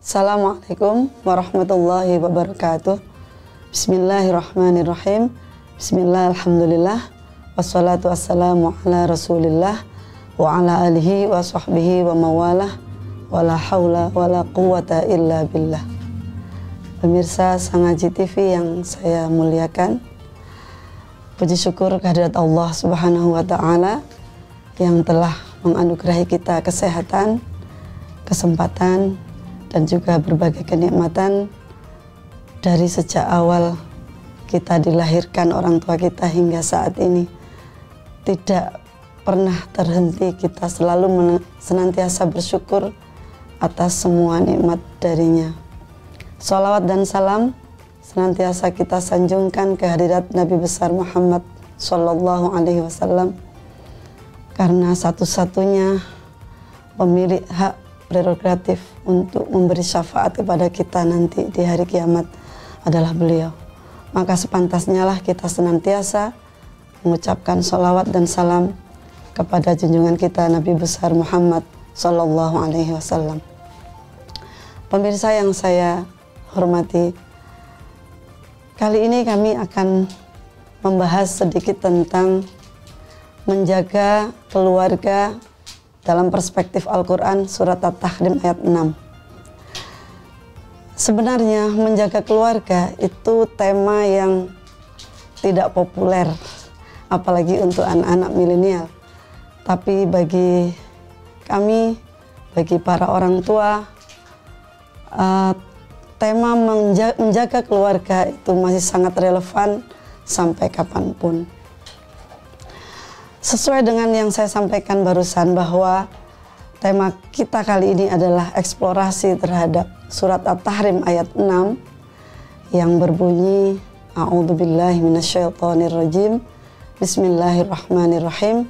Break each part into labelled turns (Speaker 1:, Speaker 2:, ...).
Speaker 1: Assalamualaikum warahmatullahi wabarakatuh. Bismillahirrahmanirrahim. Bismillah, alhamdulillah. Wassalatu wassalamu ala rasulillah wa ala alihi wa sahbihi wa mawalah. Wala hawla wala quwata illa billah. Pemirsa Sangaji TV yang saya muliakan, puji syukur kehadirat Allah Subhanahu wa ta'ala yang telah menganugerahi kita kesehatan, kesempatan, dan juga berbagai kenikmatan dari sejak awal kita dilahirkan orang tua kita hingga saat ini. Tidak pernah terhenti, kita selalu senantiasa bersyukur atas semua nikmat darinya. Sholawat dan salam senantiasa kita sanjungkan kehadirat Nabi besar Muhammad Sallallahu Alaihi Wasallam, karena satu-satunya pemilik hak prerogatif untuk memberi syafaat kepada kita nanti di hari kiamat adalah beliau. Maka sepantasnya lah kita senantiasa mengucapkan sholawat dan salam kepada junjungan kita Nabi besar Muhammad Sallallahu Alaihi Wasallam. Pemirsa yang saya hormati, kali ini kami akan membahas sedikit tentang menjaga keluarga dalam perspektif Al-Quran surat At-Tahrim ayat 6. Sebenarnya menjaga keluarga itu tema yang tidak populer, apalagi untuk anak-anak milenial. Tapi bagi kami, bagi para orang tua, tema menjaga keluarga itu masih sangat relevan sampai kapanpun. Sesuai dengan yang saya sampaikan barusan, bahwa tema kita kali ini adalah eksplorasi terhadap surat At-Tahrim ayat 6 yang berbunyi A'udzubillahi minasyaitonirrajim. Bismillahirrahmanirrahim.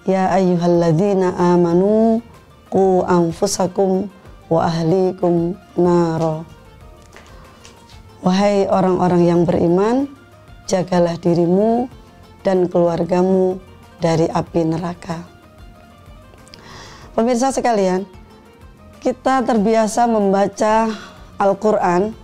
Speaker 1: Ya ayyuhalladzina amanu qu anfusakum wa ahlikum naro. Wahai orang-orang yang beriman, jagalah dirimu dan keluargamu dari api neraka. Pemirsa sekalian, kita terbiasa membaca Al-Quran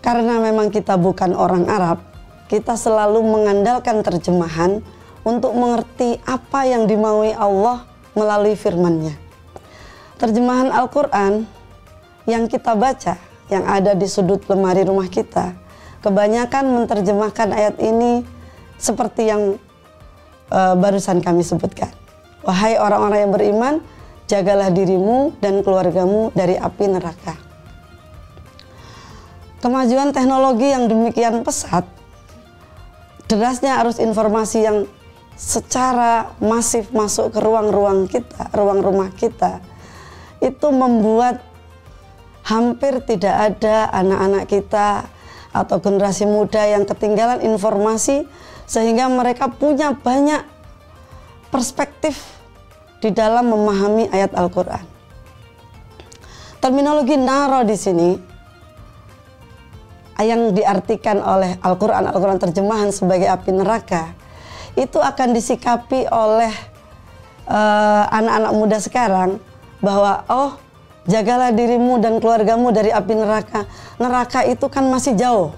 Speaker 1: karena memang kita bukan orang Arab. Kita selalu mengandalkan terjemahan untuk mengerti apa yang dimaui Allah melalui firman-Nya. Terjemahan Al-Quran yang kita baca, yang ada di sudut lemari rumah kita, kebanyakan menerjemahkan ayat ini seperti yang barusan kami sebutkan. Wahai orang-orang yang beriman, jagalah dirimu dan keluargamu dari api neraka. Kemajuan teknologi yang demikian pesat, derasnya arus informasi yang secara masif masuk ke ruang-ruang kita, ruang rumah kita, itu membuat hampir tidak ada anak-anak kita atau generasi muda yang ketinggalan informasi, sehingga mereka punya banyak perspektif di dalam memahami ayat Al-Quran. Terminologi naro di sini yang diartikan oleh Al-Quran terjemahan sebagai api neraka, itu akan disikapi oleh anak-anak muda sekarang bahwa jagalah dirimu dan keluargamu dari api neraka. Neraka itu kan masih jauh.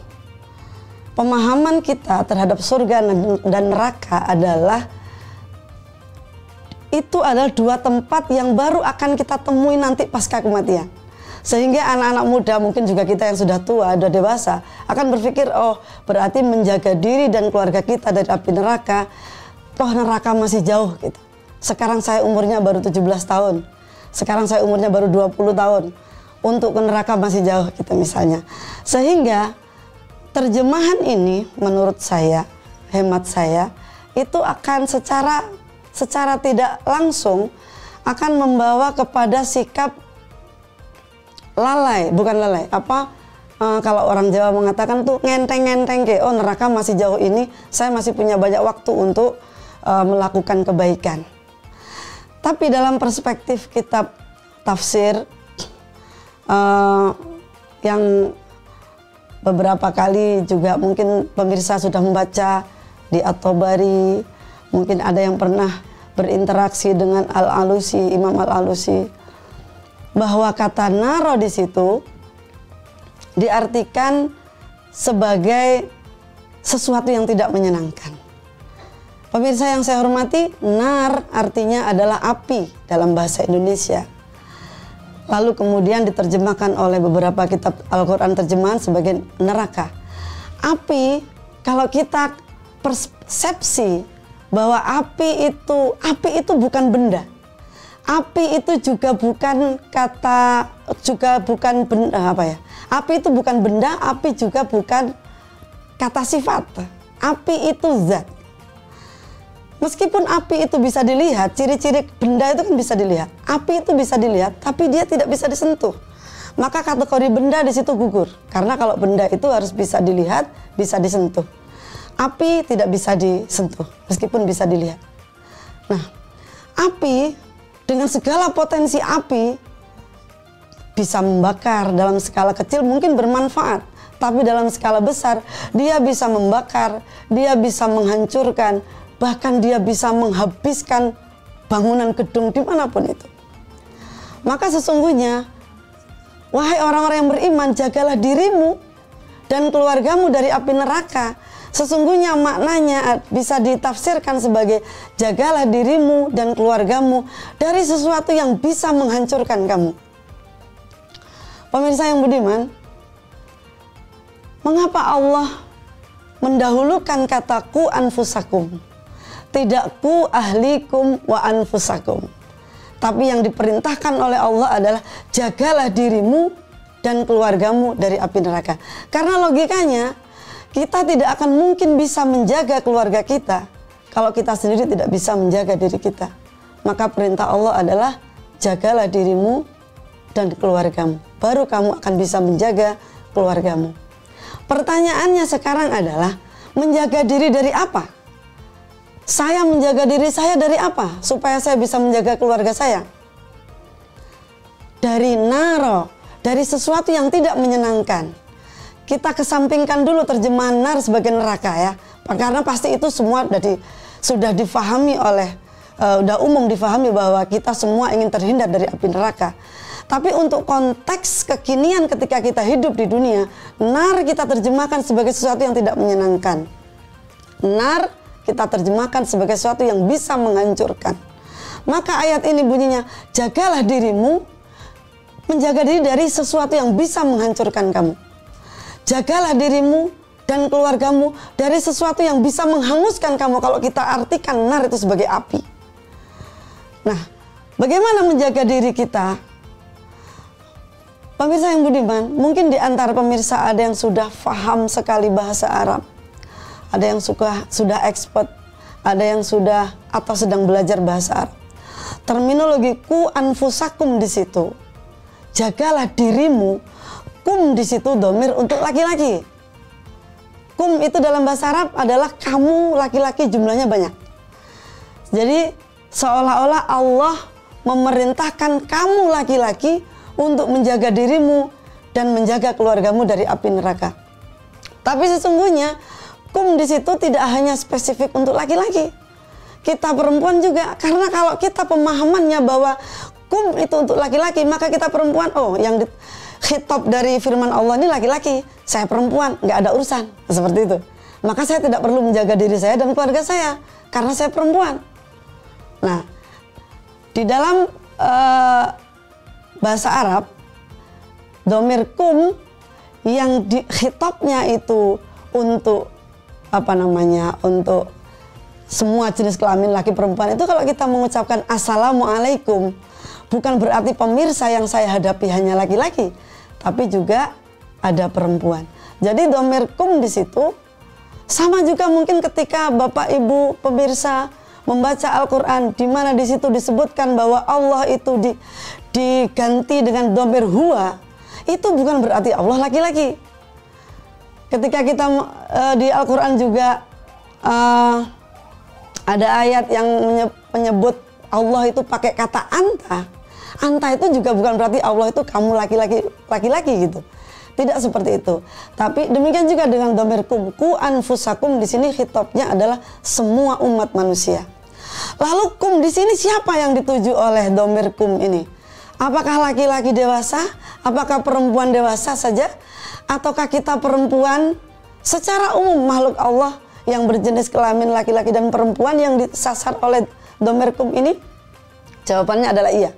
Speaker 1: Pemahaman kita terhadap surga dan neraka adalah itu adalah dua tempat yang baru akan kita temui nanti pasca kematian. Sehingga anak-anak muda, mungkin juga kita yang sudah tua, sudah dewasa, akan berpikir, berarti menjaga diri dan keluarga kita dari api neraka, neraka masih jauh gitu. Sekarang saya umurnya baru 17 tahun. Sekarang saya umurnya baru 20 tahun. Untuk ke neraka masih jauh gitu misalnya. Sehingga terjemahan ini menurut saya, hemat saya, itu akan secara tidak langsung akan membawa kepada sikap lalai, bukan lalai, kalau orang Jawa mengatakan tuh ngenteng-ngenteng neraka masih jauh ini, saya masih punya banyak waktu untuk melakukan kebaikan. Tapi dalam perspektif kitab tafsir yang beberapa kali juga mungkin pemirsa sudah membaca di At-Tabari, mungkin ada yang pernah berinteraksi dengan Al-Alusi, Imam Al-Alusi. bahwa kata naro di situ diartikan sebagai sesuatu yang tidak menyenangkan. Pemirsa yang saya hormati, nar artinya adalah api dalam bahasa Indonesia. Lalu kemudian diterjemahkan oleh beberapa kitab Al-Quran terjemahan sebagai neraka. Api, kalau kita persepsi bahwa api itu bukan benda. Api itu juga bukan benda, Api itu bukan benda, api juga bukan kata sifat. Api itu zat. Meskipun api itu bisa dilihat, ciri-ciri benda itu kan bisa dilihat. Api itu bisa dilihat, tapi dia tidak bisa disentuh. Maka kategori benda di situ gugur. Karena kalau benda itu harus bisa dilihat, bisa disentuh. Api tidak bisa disentuh, meskipun bisa dilihat. Nah, api dengan segala potensi api bisa membakar. Dalam skala kecil mungkin bermanfaat. Tapi dalam skala besar, dia bisa membakar, dia bisa menghancurkan, bahkan dia bisa menghabiskan bangunan gedung dimanapun itu. Maka sesungguhnya, wahai orang-orang yang beriman, jagalah dirimu dan keluargamu dari api neraka. Sesungguhnya maknanya bisa ditafsirkan sebagai jagalah dirimu dan keluargamu dari sesuatu yang bisa menghancurkan kamu. Pemirsa yang budiman, mengapa Allah mendahulukan kata ku anfusakum, tidak ku ahlikum wa anfusakum, tapi yang diperintahkan oleh Allah adalah jagalah dirimu dan keluargamu dari api neraka. Karena logikanya kita tidak akan mungkin bisa menjaga keluarga kita kalau kita sendiri tidak bisa menjaga diri kita. Maka perintah Allah adalah jagalah dirimu dan keluargamu, baru kamu akan bisa menjaga keluargamu. Pertanyaannya sekarang adalah, menjaga diri dari apa? Saya menjaga diri saya dari apa? Supaya saya bisa menjaga keluarga saya. Dari naro, dari sesuatu yang tidak menyenangkan. Kita kesampingkan dulu terjemahan nar sebagai neraka ya. Karena pasti itu semua sudah difahami oleh, sudah umum difahami bahwa kita semua ingin terhindar dari api neraka. Tapi untuk konteks kekinian ketika kita hidup di dunia, nar kita terjemahkan sebagai sesuatu yang tidak menyenangkan. Nar kita terjemahkan sebagai sesuatu yang bisa menghancurkan. Maka ayat ini bunyinya, jagalah dirimu, menjaga diri dari sesuatu yang bisa menghancurkan kamu. Jagalah dirimu dan keluargamu dari sesuatu yang bisa menghanguskan kamu kalau kita artikan nar itu sebagai api. Nah, bagaimana menjaga diri kita? Pemirsa yang budiman, mungkin di antara pemirsa ada yang sudah paham sekali bahasa Arab, ada yang sudah expert, ada yang sudah atau sedang belajar bahasa Arab. Terminologi ku anfusakum di situ, jagalah dirimu, kum di situ domir untuk laki-laki. Kum itu dalam bahasa Arab adalah kamu laki-laki, jumlahnya banyak. Jadi seolah-olah Allah memerintahkan kamu laki-laki untuk menjaga dirimu dan menjaga keluargamu dari api neraka. Tapi sesungguhnya kum di situ tidak hanya spesifik untuk laki-laki. Kita perempuan juga, karena kalau kita pemahamannya bahwa kum itu untuk laki-laki, maka kita perempuan, yang khitab dari firman Allah ini laki-laki, saya perempuan, nggak ada urusan, seperti itu. Maka saya tidak perlu menjaga diri saya dan keluarga saya, karena saya perempuan. Nah, di dalam bahasa Arab, domir kum yang khitabnya itu untuk untuk semua jenis kelamin laki perempuan itu, kalau kita mengucapkan assalamualaikum, bukan berarti pemirsa yang saya hadapi hanya laki-laki, tapi juga ada perempuan. Jadi domir kum di situ sama juga mungkin ketika Bapak Ibu pemirsa membaca Al-Quran, di mana di situ disebutkan bahwa Allah itu diganti dengan domir huwa, itu bukan berarti Allah laki-laki. Ketika kita di Al-Quran juga ada ayat yang menyebut Allah itu pakai kata anta. Anta itu juga bukan berarti Allah itu kamu laki-laki gitu. Tidak seperti itu. Tapi demikian juga dengan domir kum, ku anfusakum, di sini khitabnya adalah semua umat manusia. Lalu kum di sini siapa yang dituju oleh domir kum ini? Apakah laki-laki dewasa? Apakah perempuan dewasa saja? Ataukah kita perempuan secara umum makhluk Allah yang berjenis kelamin laki-laki dan perempuan yang disasar oleh dhamir kum ini? Jawabannya adalah iya.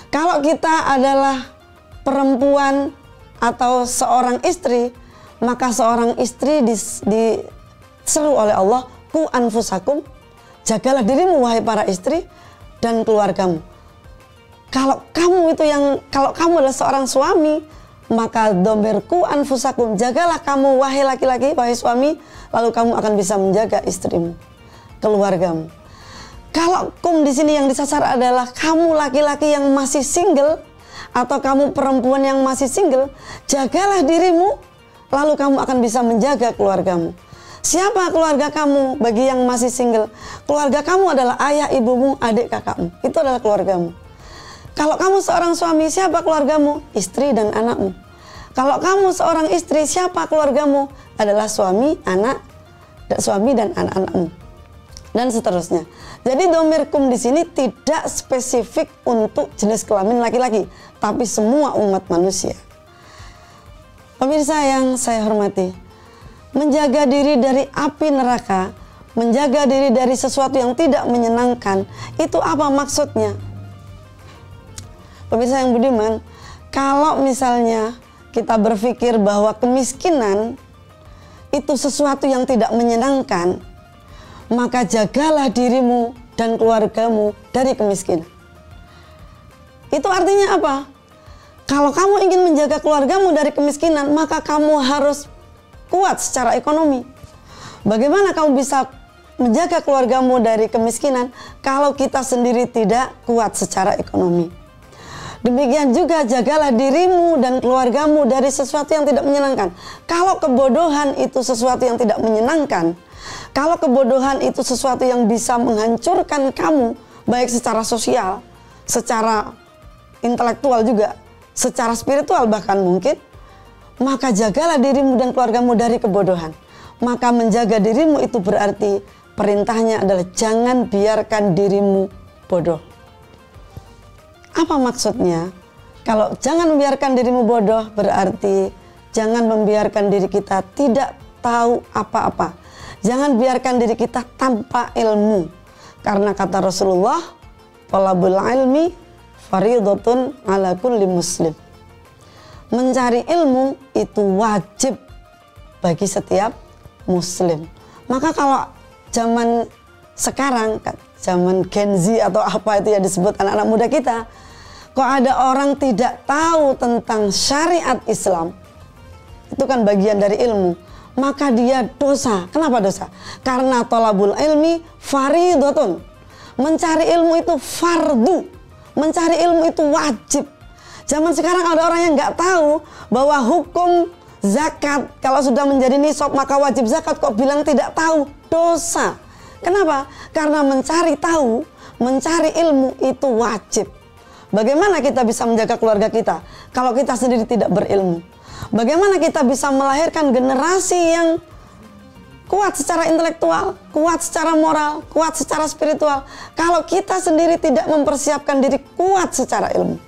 Speaker 1: Kalau kita adalah perempuan atau seorang istri, maka seorang istri diseru oleh Allah, ku anfusakum, jagalah dirimu wahai para istri dan keluargamu. Kalau kamu adalah seorang suami, maka dhamir ku anfusakum, jagalah kamu wahai laki-laki, wahai suami, lalu kamu akan bisa menjaga istrimu, keluargamu. Kalau kum di sini yang disasar adalah kamu laki-laki yang masih single atau kamu perempuan yang masih single, jagalah dirimu, lalu kamu akan bisa menjaga keluargamu. Siapa keluarga kamu bagi yang masih single? Keluarga kamu adalah ayah, ibumu, adik, kakakmu. Itu adalah keluargamu. Kalau kamu seorang suami, siapa keluargamu? Istri dan anakmu. Kalau kamu seorang istri, siapa keluargamu? Adalah suami, suami dan anak-anakmu. Dan seterusnya. Jadi dhamir kum di sini tidak spesifik untuk jenis kelamin laki-laki, tapi semua umat manusia. Pemirsa yang saya hormati, menjaga diri dari api neraka, menjaga diri dari sesuatu yang tidak menyenangkan, itu apa maksudnya? Pemirsa yang budiman, kalau misalnya kita berpikir bahwa kemiskinan itu sesuatu yang tidak menyenangkan, maka jagalah dirimu dan keluargamu dari kemiskinan. Itu artinya apa? Kalau kamu ingin menjaga keluargamu dari kemiskinan, maka kamu harus kuat secara ekonomi. Bagaimana kamu bisa menjaga keluargamu dari kemiskinan kalau kita sendiri tidak kuat secara ekonomi? Demikian juga jagalah dirimu dan keluargamu dari sesuatu yang tidak menyenangkan. Kalau kebodohan itu sesuatu yang tidak menyenangkan, kalau kebodohan itu sesuatu yang bisa menghancurkan kamu, baik secara sosial, secara intelektual juga, secara spiritual bahkan mungkin, maka jagalah dirimu dan keluargamu dari kebodohan. Maka menjaga dirimu itu berarti perintahnya adalah jangan biarkan dirimu bodoh. Apa maksudnya? Kalau jangan membiarkan dirimu bodoh berarti jangan membiarkan diri kita tidak tahu apa-apa. Jangan biarkan diri kita tanpa ilmu. Karena kata Rasulullah, thalabul ilmi fardhatun ala kulli muslim. Mencari ilmu itu wajib bagi setiap muslim. Maka kalau zaman sekarang, zaman Gen Z atau apa itu yang disebut anak-anak muda kita, kok ada orang tidak tahu tentang syariat Islam, itu kan bagian dari ilmu, maka dia dosa. Kenapa dosa? Karena thalabul ilmi fardhatun. Mencari ilmu itu fardu. Mencari ilmu itu wajib. Zaman sekarang ada orang yang nggak tahu bahwa hukum zakat kalau sudah menjadi nisab maka wajib zakat, kok bilang tidak tahu, dosa. Kenapa? Karena mencari tahu, mencari ilmu itu wajib. Bagaimana kita bisa menjaga keluarga kita kalau kita sendiri tidak berilmu? Bagaimana kita bisa melahirkan generasi yang kuat secara intelektual, kuat secara moral, kuat secara spiritual, kalau kita sendiri tidak mempersiapkan diri kuat secara ilmu?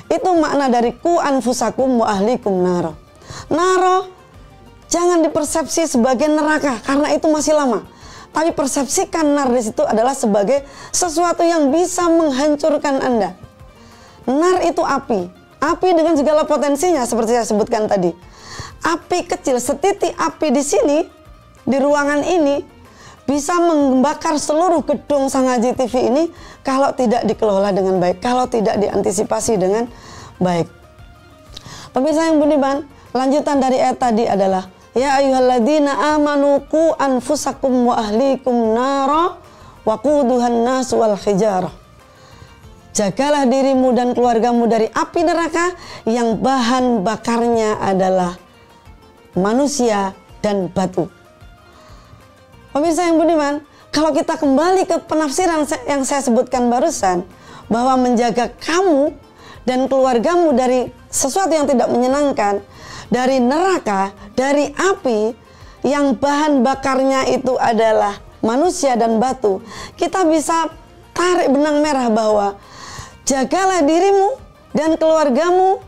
Speaker 1: Itu makna dari ku anfusakum wa ahlikum naro. Naro jangan dipersepsi sebagai neraka karena itu masih lama. Tapi persepsikan nar di situ adalah sebagai sesuatu yang bisa menghancurkan Anda. Nar itu api. Api dengan segala potensinya seperti saya sebutkan tadi. Api kecil, setitik api di sini, di ruangan ini, bisa membakar seluruh gedung Sangaji TV ini kalau tidak dikelola dengan baik, kalau tidak diantisipasi dengan baik. Pemirsa yang budiman, lanjutan dari ayat tadi adalah ya ayyuhalladzina amanu qu anfusakum wa ahlikum nara waquduhan nas wal hijarah. Jagalah dirimu dan keluargamu dari api neraka yang bahan bakarnya adalah manusia dan batu. Pemirsa yang budiman, kalau kita kembali ke penafsiran yang saya sebutkan barusan, bahwa menjaga kamu dan keluargamu dari sesuatu yang tidak menyenangkan, dari neraka, dari api yang bahan bakarnya itu adalah manusia dan batu, kita bisa tarik benang merah bahwa Jagalah dirimu dan keluargamu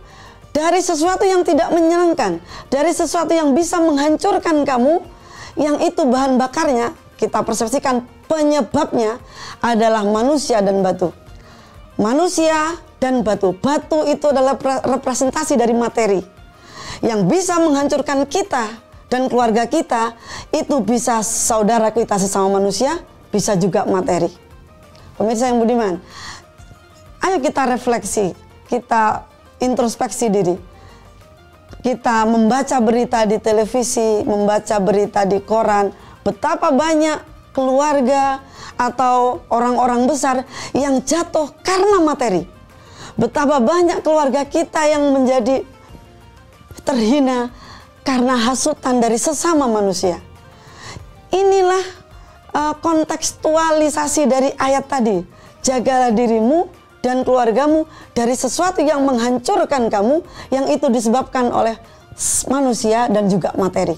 Speaker 1: dari sesuatu yang tidak menyenangkan, dari sesuatu yang bisa menghancurkan kamu, yang itu bahan bakarnya kita persepsikan penyebabnya adalah manusia dan batu. Manusia dan batu. Batu itu adalah representasi dari materi yang bisa menghancurkan kita dan keluarga kita. Itu bisa saudara kita sesama manusia, bisa juga materi. Pemirsa yang budiman, ayo kita refleksi, kita introspeksi diri. Kita membaca berita di televisi, membaca berita di koran, betapa banyak keluarga atau orang-orang besar yang jatuh karena materi. Betapa banyak keluarga kita yang menjadi terhina karena hasutan dari sesama manusia. Inilah kontekstualisasi dari ayat tadi. Jagalah dirimu dan keluargamu dari sesuatu yang menghancurkan kamu, yang itu disebabkan oleh manusia dan juga materi.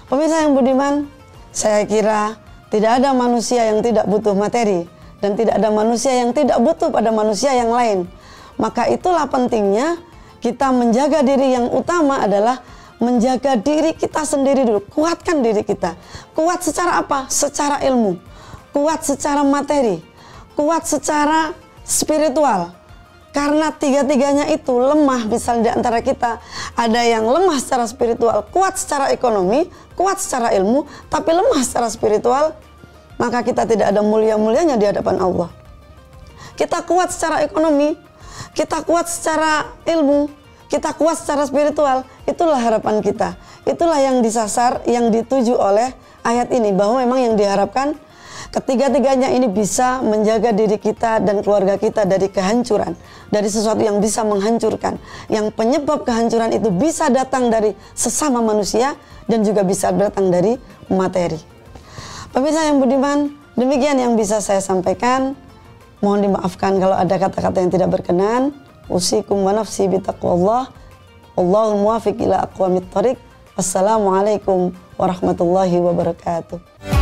Speaker 1: Pemirsa yang budiman, saya kira tidak ada manusia yang tidak butuh materi, dan tidak ada manusia yang tidak butuh pada manusia yang lain. Maka itulah pentingnya kita menjaga diri. Yang utama adalah menjaga diri kita sendiri dulu. Kuatkan diri kita. Kuat secara apa? Secara ilmu. Kuat secara materi. Kuat secara spiritual. Karena tiga-tiganya itu lemah. Misalnya di antara kita ada yang lemah secara spiritual, kuat secara ekonomi, kuat secara ilmu, tapi lemah secara spiritual, maka kita tidak ada mulia-mulianya di hadapan Allah. Kita kuat secara ekonomi, kita kuat secara ilmu, kita kuat secara spiritual, itulah harapan kita. Itulah yang disasar, yang dituju oleh ayat ini, bahwa memang yang diharapkan ketiga-tiganya ini bisa menjaga diri kita dan keluarga kita dari kehancuran, dari sesuatu yang bisa menghancurkan, yang penyebab kehancuran itu bisa datang dari sesama manusia dan juga bisa datang dari materi. Pemirsa yang budiman, demikian yang bisa saya sampaikan. Mohon dimaafkan kalau ada kata-kata yang tidak berkenan. Usikum wa nafsi bitaqwallah. Wallahul muwaffiq ila aqwamit thoriq. Wassalamualaikum warahmatullahi wabarakatuh.